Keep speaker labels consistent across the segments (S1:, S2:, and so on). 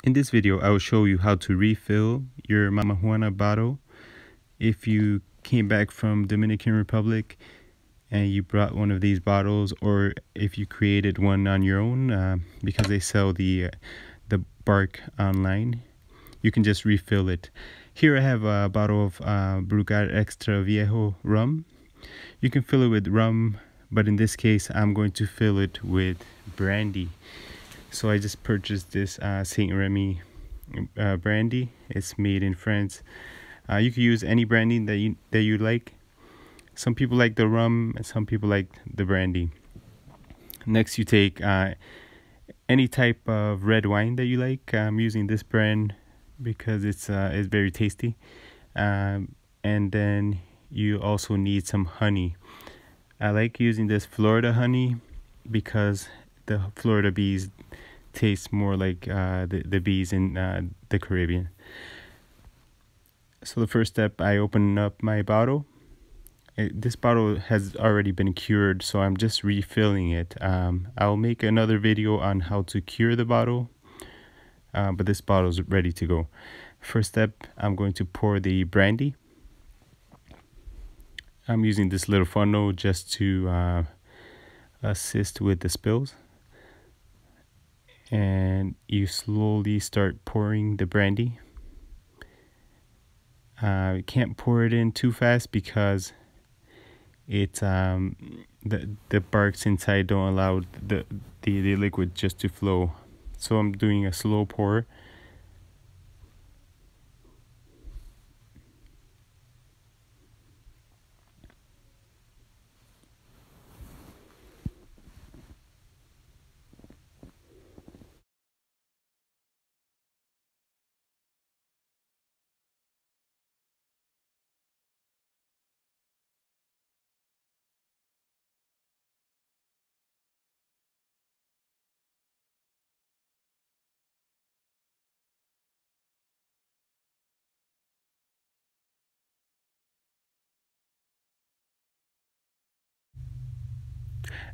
S1: In this video, I will show you how to refill your MamaJuana bottle. If you came back from Dominican Republic and you brought one of these bottles, or if you created one on your own, because they sell the bark online, you can just refill it. Here I have a bottle of Brugal Extra Viejo rum. You can fill it with rum, but in this case, I'm going to fill it with brandy. So I just purchased this Saint Remy brandy. It's made in France. You can use any brandy that you like. Some people like the rum, and some people like the brandy. Next, you take any type of red wine that you like. I'm using this brand because it's very tasty. And then you also need some honey. I like using this Florida honey because the Florida bees taste more like the bees in the Caribbean. So the first step, I open up my bottle. This bottle has already been cured, so I'm just refilling it. I'll make another video on how to cure the bottle, but this bottle is ready to go. First step, I'm going to pour the brandy. I'm using this little funnel just to assist with the spills. And you slowly start pouring the brandy. You can't pour it in too fast because it's the barks inside don't allow the liquid just to flow. So I'm doing a slow pour.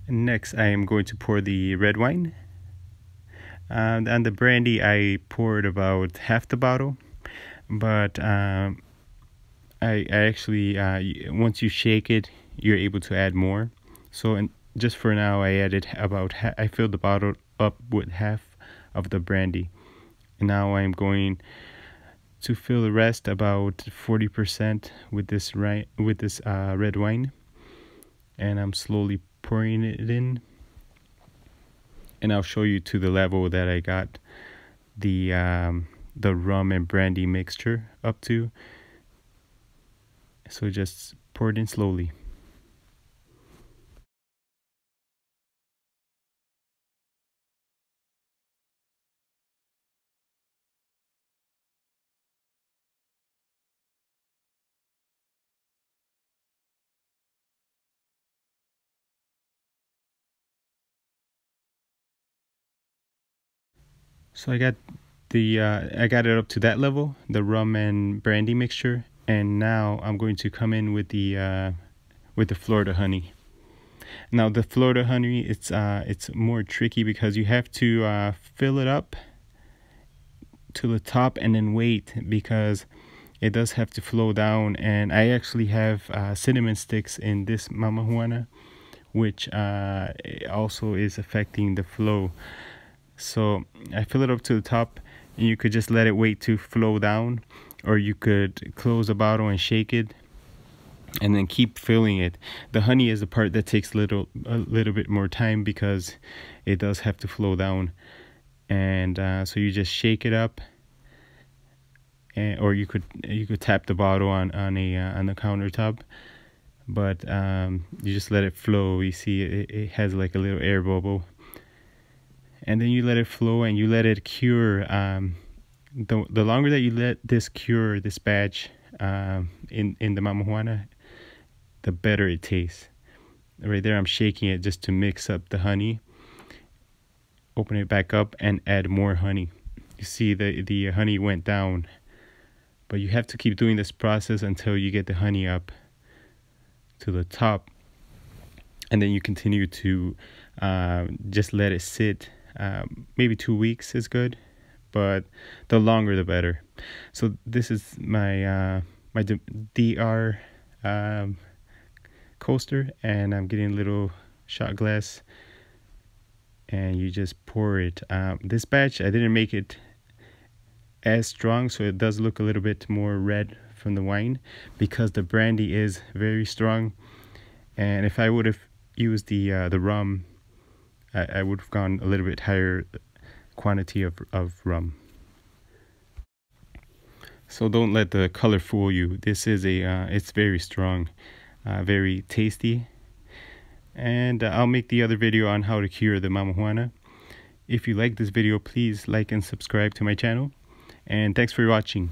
S1: Next, I am going to pour the red wine. And on the brandy, I poured about half the bottle. But I actually, once you shake it, you're able to add more. So just for now, I added about I filled the bottle up with half of the brandy. And now I'm going to fill the rest, about 40%, with this red wine. And I'm slowly pouring it in, and I'll show you to the level that I got the rum and brandy mixture up to. So just pour it in slowly. So I got it up to that level, the rum and brandy mixture, and now I'm going to come in with the Florida honey. Now the Florida honey, it's more tricky because you have to fill it up to the top and then wait, because it does have to flow down. And I actually have cinnamon sticks in this MamaJuana, which also is affecting the flow. So I fill it up to the top, and you could just let it wait to flow down, or you could close the bottle and shake it and then keep filling it. The honey is the part that takes a little bit more time because it does have to flow down. And so you just shake it up, or you could tap the bottle on the countertop, but you just let it flow. You see it has like a little air bubble, and then you let it flow and you let it cure. The longer that you let this cure, this batch, in the MamaJuana, the better it tastes. Right there, I'm shaking it just to mix up the honey. Open it back up and add more honey. You see the honey went down, but you have to keep doing this process until you get the honey up to the top, and then you continue to just let it sit. Maybe 2 weeks is good, but the longer the better. So this is my my DR coaster, and I'm getting a little shot glass, and you just pour it. This batch I didn't make it as strong, so it does look a little bit more red from the wine because the brandy is very strong. And if I would have used the rum, I would have gone a little bit higher quantity of rum. So don't let the color fool you. This is it's very strong, very tasty. And I'll make the other video on how to cure the MamaJuana. If you like this video, please like and subscribe to my channel. And thanks for watching.